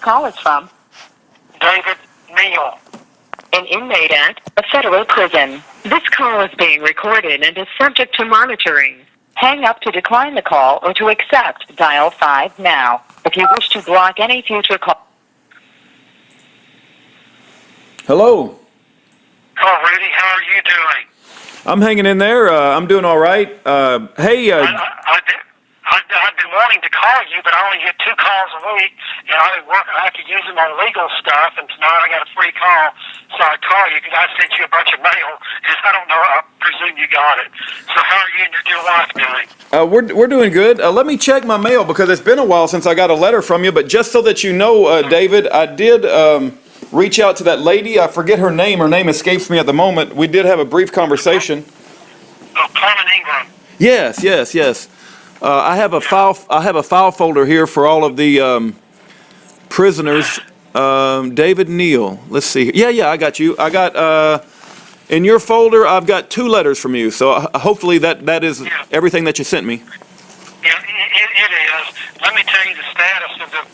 call is from David Neal. an inmate at a federal prison. This call is being recorded and is subject to monitoring. Hang up to decline the call or to accept, dial 5 now. If you wish to block any future call. Hello. Oh, Rudy, how are you doing? I'm hanging in there. I'm doing all right. Hey. I've been wanting to call you, but I only get 2 calls a week, and I have to use them on legal stuff, and tonight I got a free call, so I call you because I sent you a bunch of mail, and I don't know, I presume you got it. So how are you and your dear wife doing? We're doing good. Let me check my mail because it's been a while since I got a letter from you, but just so that you know, David, I did reach out to that lady. I forget her name. Her name escapes me at the moment. We did have a brief conversation. Oh, Carmen Ingram. Yes. I have a file folder here for all of the prisoners. David Neal. Let's see. Yeah, I got you. I got in your folder. I've got 2 letters from you. So hopefully that is everything that you sent me. Yeah, it is. Let me tell you the status of the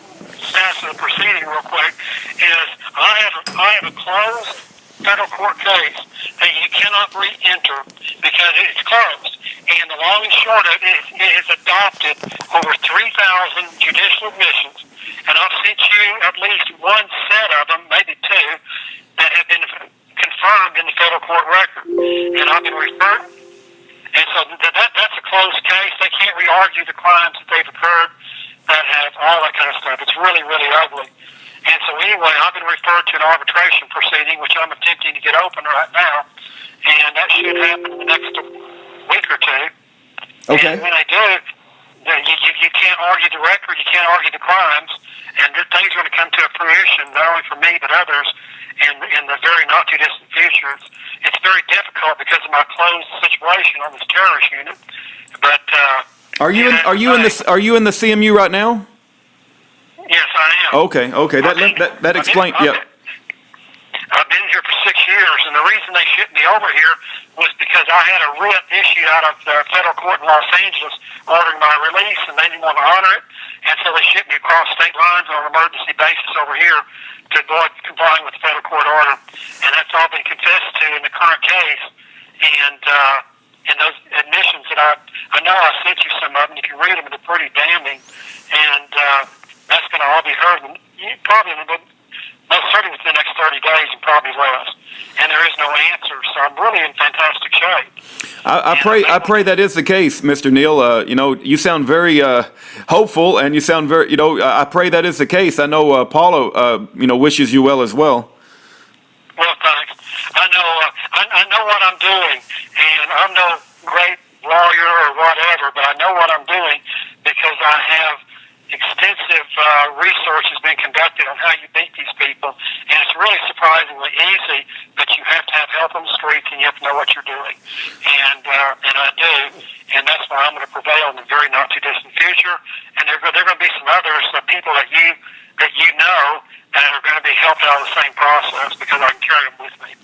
proceeding real quick. Is I have a closed federal court case that you cannot re-enter because it's closed. And the long and short of it is it has adopted over 3,000 judicial admissions. And I've sent you at least 1 set of them, maybe 2, that have been confirmed in the federal court record. And I've been referred. And so that's a closed case. They can't re-argue the crimes that they've occurred that have all that kind of stuff. It's really, really ugly. And so anyway, I've been referred to an arbitration proceeding, which I'm attempting to get open right now. And that should happen in the next week or 2. Okay. And when they do, you can't argue the record, you can't argue the crimes, and things are going to come to a fruition, not only for me but others, in the very not too distant future. It's very difficult because of my closed situation on this terrorist unit. But are you in the CMU right now? Yes, I am. Okay. That explains. Yeah. I've been here for 6 years, and the reason they shipped me over here was because I had a writ issued out of the federal court in Los Angeles ordering my release, and they didn't want to honor it, and so they shipped me across state lines on an emergency basis over here to avoid complying with the federal court order, and that's all been confessed to in the current case. And those admissions that I know I sent you some of them, you can read them, they're pretty damning, and that's going to all be heard probably most certainly within the next 30 days and probably less. And there is no answer, so I'm really in fantastic shape. I pray that is the case, Mr. Neal. You sound very hopeful, and you sound very, I pray that is the case. I know Paula, wishes you well as well. Well, thanks. I know what I'm doing, and I'm no great lawyer or whatever, but I know what I'm doing because I have extensive research has been conducted on how you beat these people, and it's really surprisingly easy, but you have to have help on the streets and you have to know what you're doing, and I do, and that's why I'm going to prevail in the very not too distant future. And there are going to be some others, people that you know that are going to be helped out of the same process because I can carry them with me.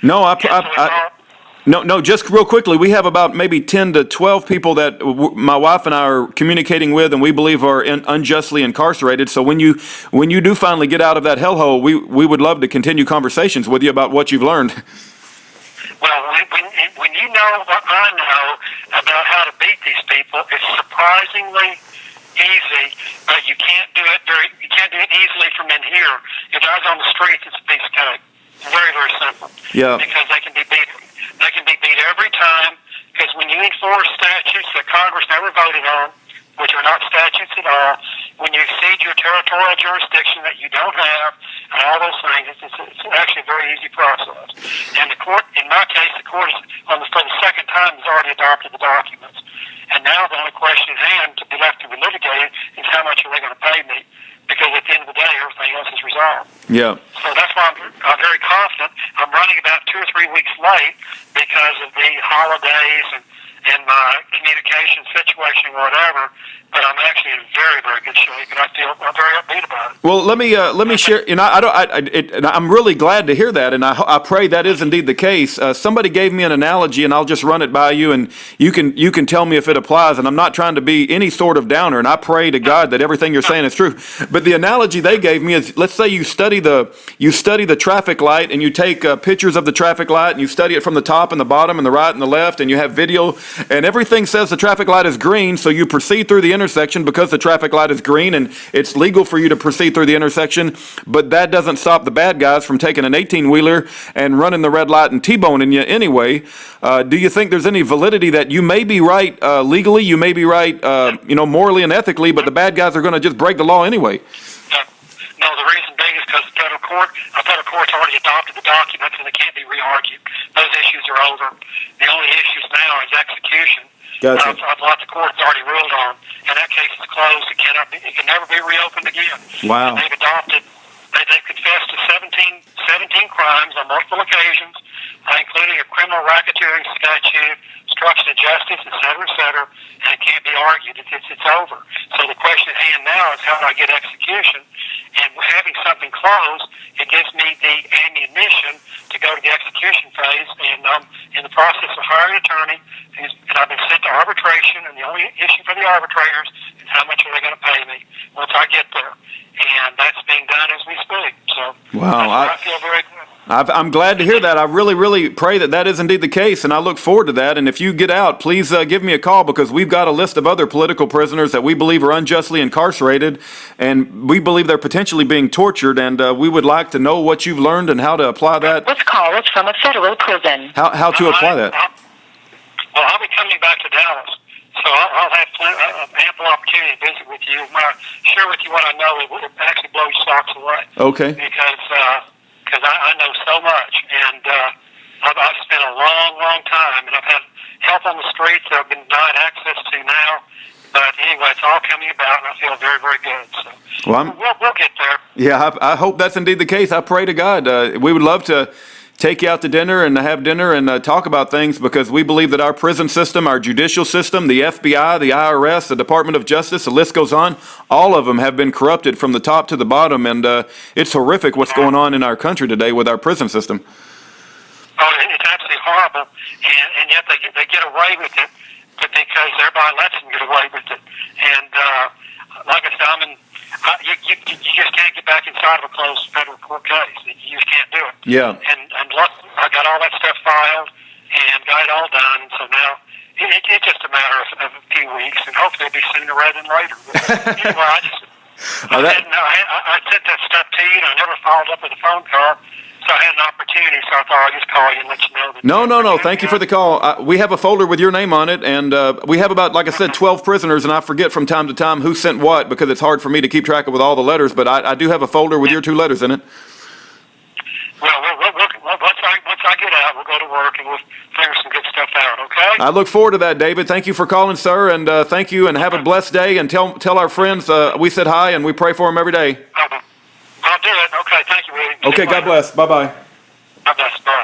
No, just real quickly, we have about maybe 10 to 12 people that my wife and I are communicating with and we believe are unjustly incarcerated. So when you do finally get out of that hellhole, we would love to continue conversations with you about what you've learned. Well, when you know what I know about how to beat these people, it's surprisingly easy, but you can't do it easily from in here. If I was on the streets, it's a piece of cake. Very, very simple. Yeah. Because they can be beat. They can be beat every time, because when you enforce statutes that Congress never voted on, which are not statutes at all, when you exceed your territorial jurisdiction that you don't have, and all those things, it's actually a very easy process. And the court, in my case, the court for the second time has already adopted the documents. And now the only question at hand to be left to be litigated is how much are they going to pay me? Because at the end of the day, everything else is resolved. Yeah. So that's why I'm very confident. I'm running about 2 or 3 weeks late because of the holidays in my communication situation or whatever, but I'm actually in very, very good shape, and I'm very upbeat about it. Well, let me share. And and I'm really glad to hear that, and I pray that is indeed the case. Somebody gave me an analogy, and I'll just run it by you, and you can tell me if it applies. And I'm not trying to be any sort of downer, and I pray to God that everything you're saying is true. But the analogy they gave me is, let's say you study the traffic light, and you take pictures of the traffic light, and you study it from the top and the bottom and the right and the left, and you have video, and everything says the traffic light is green, so you proceed through the intersection because the traffic light is green, and it's legal for you to proceed through the intersection, but that doesn't stop the bad guys from taking an 18-wheeler and running the red light and T-boning you anyway. Do you think there's any validity that you may be right legally, you may be right morally and ethically, but the bad guys are going to just break the law anyway? No, the reason being is because the federal court's already adopted the documents, and they can't be re-argued. Those issues are over. The only issues now is execution. Gotcha. The court's already ruled on, and that case is closed. It can never be reopened again. Wow. And they've confessed to 17 crimes on multiple occasions, including a criminal racketeering statute, obstruction of justice, et cetera, and it can't be argued. It's over. So the question at hand now is, how do I get execution? And having something closed, it gives me the ammunition to go to the execution phase, and I'm in the process of hiring an attorney, and I've been sent to arbitration, and the only issue for the arbitrators is how much are they going to pay me once I get there. And that's being done as we speak. So wow, I feel very good. I'm glad to hear that. I really, really pray that is indeed the case, and I look forward to that. And if you get out, please give me a call, because we've got a list of other political prisoners that we believe are unjustly incarcerated, and we believe they're potentially being tortured, and we would like to know what you've learned and how to apply that. This call is from a federal prison. How to apply that. Well, I'll be coming back to Dallas, so I'll have ample opportunity to visit with you. When I share with you what I know, it will actually blow your socks away. Okay. Because I know so much, and I've spent a long, long time, and I've had help on the streets that I've been denied access to now. But anyway, it's all coming about, and I feel very, very good. So we'll get there. Yeah, I hope that's indeed the case. I pray to God. We would love to take you out to dinner and have dinner and talk about things, because we believe that our prison system, our judicial system, the FBI, the IRS, the Department of Justice, the list goes on, all of them have been corrupted from the top to the bottom, and it's horrific what's going on in our country today with our prison system. Oh, it's absolutely horrible, and yet they get away with it because everybody lets them get away with it. And like I said, you just can't get back inside of a closed federal court case. You just can't do it. Yeah. And I got all that stuff filed and got it all done, and so now it's just a matter of a few weeks, and hopefully it'll be sooner rather than later. But anyway, I sent that stuff to you, and I never followed up with a phone call. So I had an opportunity, so I thought I'd just call you and let you know that. No. Thank you for the call. We have a folder with your name on it, and we have about, like I said, 12 prisoners, and I forget from time to time who sent what, because it's hard for me to keep track of with all the letters, but I do have a folder with your 2 letters in it. Well, once I get out, we'll go to work, and we'll figure some good stuff out, okay? I look forward to that, David. Thank you for calling, sir, and thank you, and have a blessed day, and tell our friends we said hi, and we pray for them every day. I'll do it. Okay, thank you, William. Okay, God bless. Bye-bye. God bless. Bye.